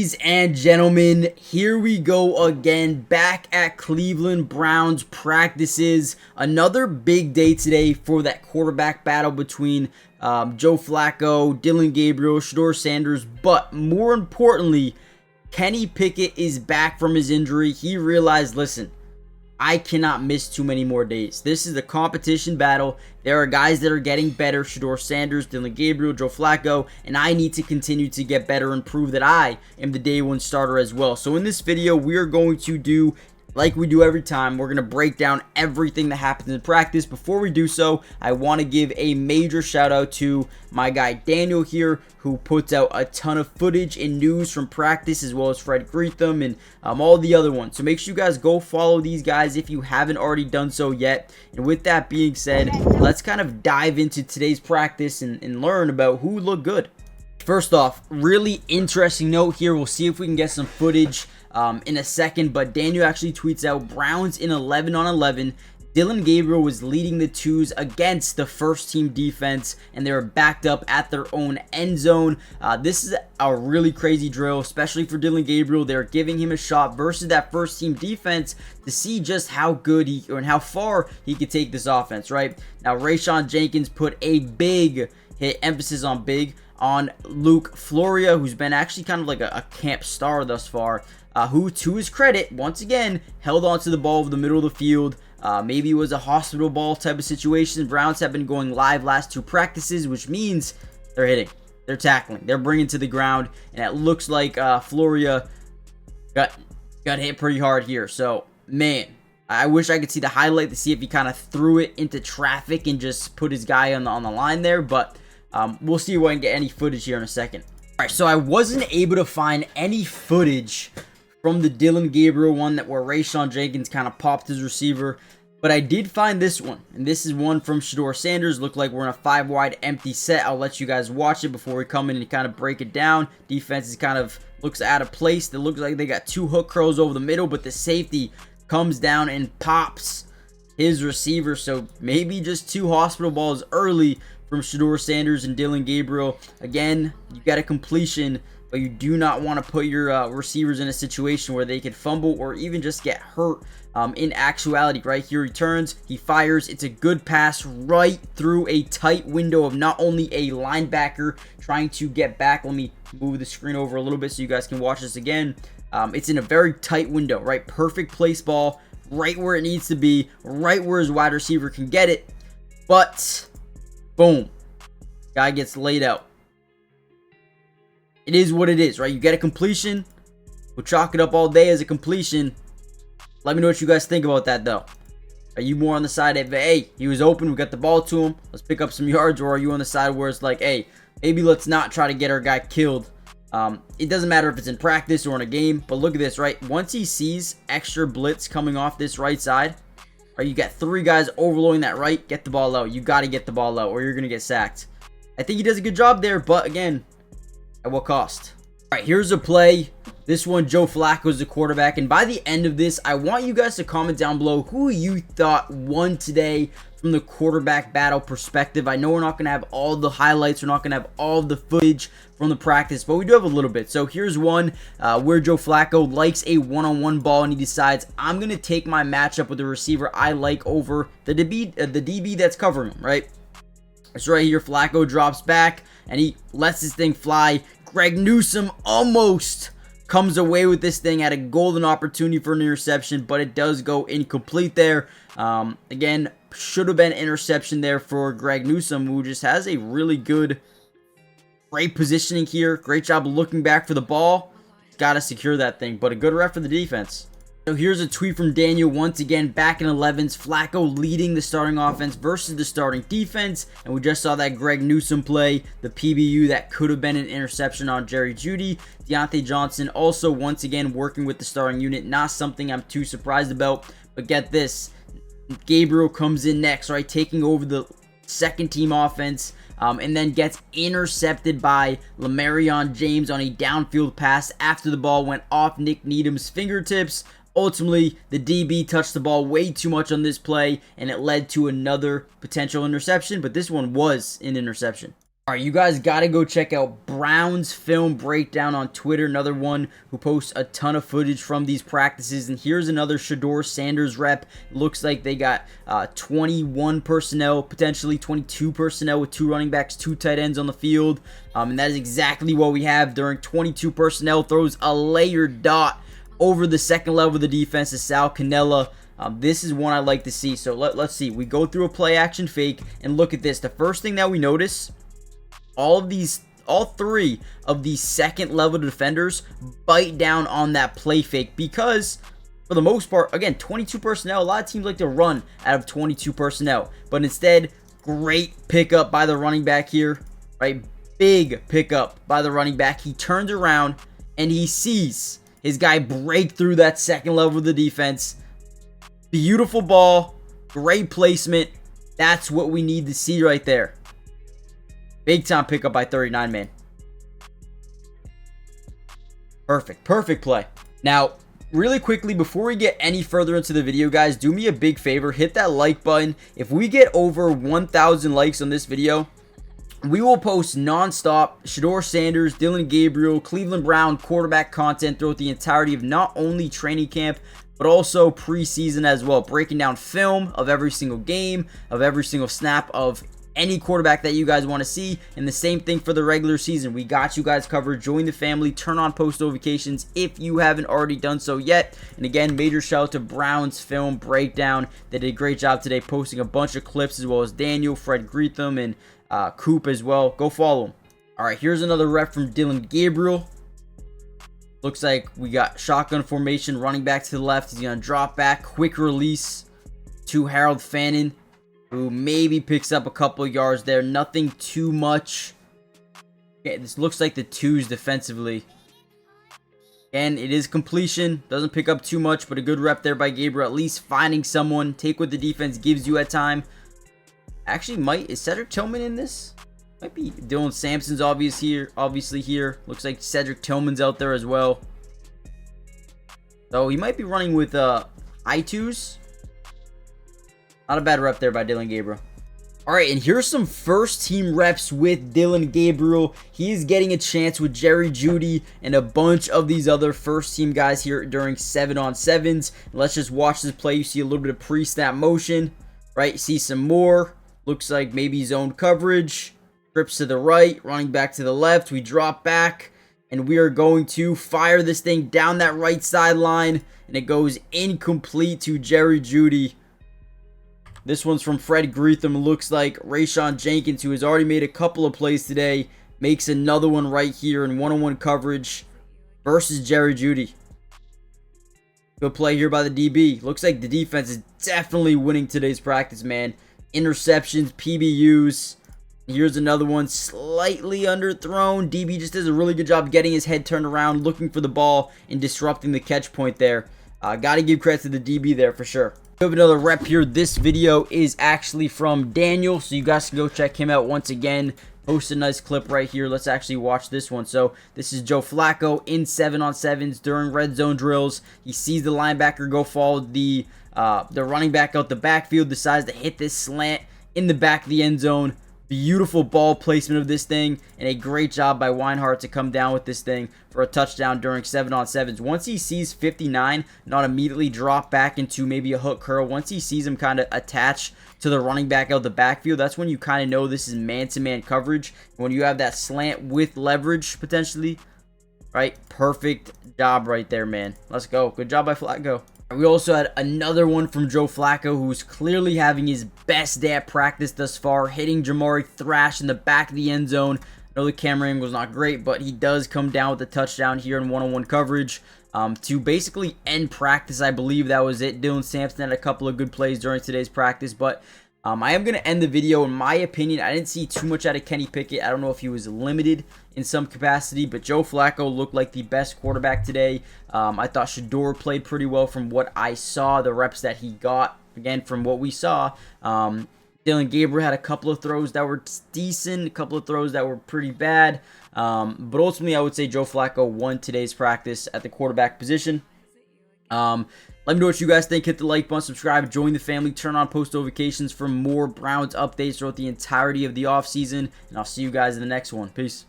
Ladies and gentlemen, here we go again, back at Cleveland Browns practices. Another big day today for that quarterback battle between Joe Flacco, Dylan Gabriel, SHEDEUR Sanders, but more importantly, Kenny Pickett is back from his injury. He realized, listen, I cannot miss too many more days. This is a competition battle. There are guys that are getting better. SHEDEUR Sanders, Dylan Gabriel, Joe Flacco. And I need to continue to get better and prove that I am the day one starter as well. So in this video, we are going to do like we do every time. We're going to break down everything that happens in practice. Before we do so, I want to give a major shout out to my guy Daniel here, who puts out a ton of footage and news from practice, as well as Fred Greetham and all the other ones. So make sure you guys go follow these guys if you haven't already done so yet. And with that being said, let's kind of dive into today's practice and learn about who looked good. First off, really interesting note here. We'll see if we can get some footage in a second, but Daniel actually tweets out Browns in 11 on 11. Dylan Gabriel was leading the twos against the first team defense, and they were backed up at their own end zone. This is a really crazy drill, especially for Dylan Gabriel. They're giving him a shot versus that first team defense to see just how good he and how far he could take this offense, right? Now, Rayshawn Jenkins put a big hit, emphasis on big, on Luke Floria, who's been actually kind of like a camp star thus far, who, to his credit, once again, held onto the ball over the middle of the field. Maybe it was a hospital ball type of situation. Browns have been going live last two practices, which means they're hitting, they're tackling, they're bringing to the ground, and it looks like Floria got hit pretty hard here. So, man, I wish I could see the highlight to see if he kind of threw it into traffic and just put his guy on the line there, but we'll see if I can get any footage here in a second. All right, so I wasn't able to find any footage from the Dylan Gabriel one where Rayshawn Jenkins kind of popped his receiver, but I did find this one, and this is one from SHEDEUR Sanders. Looked like we're in a 5-wide empty set. I'll let you guys watch it before we come in and kind of break it down. Defense is kind of looks out of place. It looks like they got two hook curls over the middle, but the safety comes down and pops his receiver. So maybe just two hospital balls early from SHEDEUR Sanders and Dylan Gabriel. Again, you got a completion, but you do not want to put your receivers in a situation where they could fumble or even just get hurt. In actuality, right here he turns, he fires. It's a good pass right through a tight window of not only a linebacker trying to get back. Let me move the screen over a little bit so you guys can watch this again. It's in a very tight window, right? Perfect place ball, right where it needs to be, right where his wide receiver can get it. But, boom, guy gets laid out. It is what it is, right? You get a completion. We'll chalk it up all day as a completion. Let me know what you guys think about that, though. Are you more on the side of, hey, he was open, we got the ball to him, let's pick up some yards, or are you on the side where it's like, hey, maybe let's not try to get our guy killed? It doesn't matter if it's in practice or in a game, but look at this, right? Once he sees extra blitz coming off this right side, right, you got three guys overloading that right, get the ball out. You got to get the ball out, or you're going to get sacked. I think he does a good job there, but again, at what cost? All right, here's a play. This one, Joe Flacco is the quarterback. And by the end of this, I want you guys to comment down below who you thought won today from the quarterback battle perspective. I know we're not going to have all the highlights. We're not going to have all the footage from the practice, but we do have a little bit. So here's one where Joe Flacco likes a one-on-one ball, and he decides, I'm going to take my matchup with the receiver I like over the DB that's covering him, right? So right here, Flacco drops back, and he lets this thing fly. Greg Newsome almost comes away with this thing, at a golden opportunity for an interception, but it does go incomplete there. Again, should have been interception there for Greg Newsome, who just has a really great positioning here. Great job looking back for the ball. Got to secure that thing, but a good ref for the defense. So here's a tweet from Daniel, once again, back in 11s. Flacco leading the starting offense versus the starting defense. And we just saw that Greg Newsome play, the PBU that could have been an interception on Jerry Jeudy. Deontay Johnson also, once again, working with the starting unit. Not something I'm too surprised about. But get this, Gabriel comes in next, right? Taking over the second team offense. And then gets intercepted by Lamarion James on a downfield pass after the ball went off Nick Needham's fingertips. Ultimately, the DB touched the ball way too much on this play, and it led to another potential interception, but this one was an interception. All right, you guys got to go check out Brown's Film Breakdown on Twitter, another one who posts a ton of footage from these practices. And here's another SHEDEUR Sanders rep. It looks like they got 21 personnel, potentially 22 personnel with 2 running backs, 2 tight ends on the field. And that is exactly what we have during 22 personnel. Throws a layered dot over the second level of the defense to Sal Cannella. This is one I like to see. So let's see. We go through a play action fake and look at this. The first thing that we notice, all 3 of these second level defenders bite down on that play fake because for the most part, again, 22 personnel, a lot of teams like to run out of 22 personnel, but instead, great pickup by the running back here, right? Big pickup by the running back. He turns around and he sees his guy break through that second level of the defense. Beautiful ball, great placement. That's what we need to see right there. Big time pickup by 39, man. Perfect play. Now, really quickly, before we get any further into the video, guys, do me a big favor. Hit that like button. If we get over 1,000 likes on this video, we will post non-stop SHEDEUR Sanders, Dillon Gabriel, Cleveland Brown quarterback content throughout the entirety of not only training camp, but also preseason as well. Breaking down film of every single game, of every single snap of any quarterback that you guys want to see, and the same thing for the regular season. We got you guys covered. Join the family, turn on post notifications if you haven't already done so yet. And again, major shout out to Brown's Film Breakdown. They did a great job today posting a bunch of clips, as well as Daniel, Fred Greetham, and Coop as well. Go follow them. All right, here's another rep from Dillon Gabriel. Looks like we got shotgun formation, running back to the left. He's going to drop back, quick release to Harold Fannin, who maybe picks up a couple of yards there. Nothing too much. Okay, this looks like the 2s defensively. And it is completion. Doesn't pick up too much, but a good rep there by Gabriel. At least finding someone. Take what the defense gives you at time. Actually, is Cedric Tillman in this? Might be. Dylan Sampson's obviously here. Looks like Cedric Tillman's out there as well. So he might be running with I2s. Not a bad rep there by Dillon Gabriel. All right, and here's some first team reps with Dillon Gabriel. He is getting a chance with Jerry Jeudy and a bunch of these other first team guys here during 7-on-7s. Let's just watch this play. You see a little bit of pre-snap motion, right? See some more. Looks like maybe zone coverage. Trips to the right, running back to the left. We drop back, and we are going to fire this thing down that right sideline, and it goes incomplete to Jerry Jeudy. This one's from Fred Greetham. Looks like Rayshawn Jenkins, who has already made a couple of plays today, makes another one right here in one-on-one coverage versus Jerry Jeudy. Good play here by the DB. Looks like the defense is definitely winning today's practice, man. Interceptions, PBUs. Here's another one, slightly underthrown. DB just does a really good job getting his head turned around, looking for the ball, and disrupting the catch point there. Got to give credit to the DB there for sure. We have another rep here. This video is actually from Daniel, so you guys can go check him out once again. Post a nice clip right here. Let's actually watch this one. So this is Joe Flacco in 7-on-7s during red zone drills. He sees the linebacker go follow the running back out the backfield, decides to hit this slant in the back of the end zone. Beautiful ball placement of this thing, and a great job by Weinhardt to come down with this thing for a touchdown during 7-on-7s. Once he sees 59, not immediately drop back into maybe a hook curl. Once he sees him kind of attach to the running back out the backfield, that's when you kind of know this is man-to-man coverage. When you have that slant with leverage potentially, right? Perfect job right there, man. Let's go. Good job by Flacco. We also had another one from Joe Flacco, who's clearly having his best day at practice thus far, hitting Jamari Thrash in the back of the end zone. I know the camera angle was not great, but he does come down with a touchdown here in one-on-one coverage to basically end practice. I believe that was it. Dylan Sampson had a couple of good plays during today's practice, but I am going to end the video. In my opinion, I didn't see too much out of Kenny Pickett. I don't know if he was limited in some capacity, but Joe Flacco looked like the best quarterback today. I thought SHEDEUR played pretty well from what I saw, the reps that he got, again, from what we saw. Dillon Gabriel had a couple of throws that were decent, a couple of throws that were pretty bad. But ultimately, I would say Joe Flacco won today's practice at the quarterback position. Let me know what you guys think. Hit the like button, subscribe, join the family, turn on post notifications for more Browns updates throughout the entirety of the offseason. And I'll see you guys in the next one. Peace.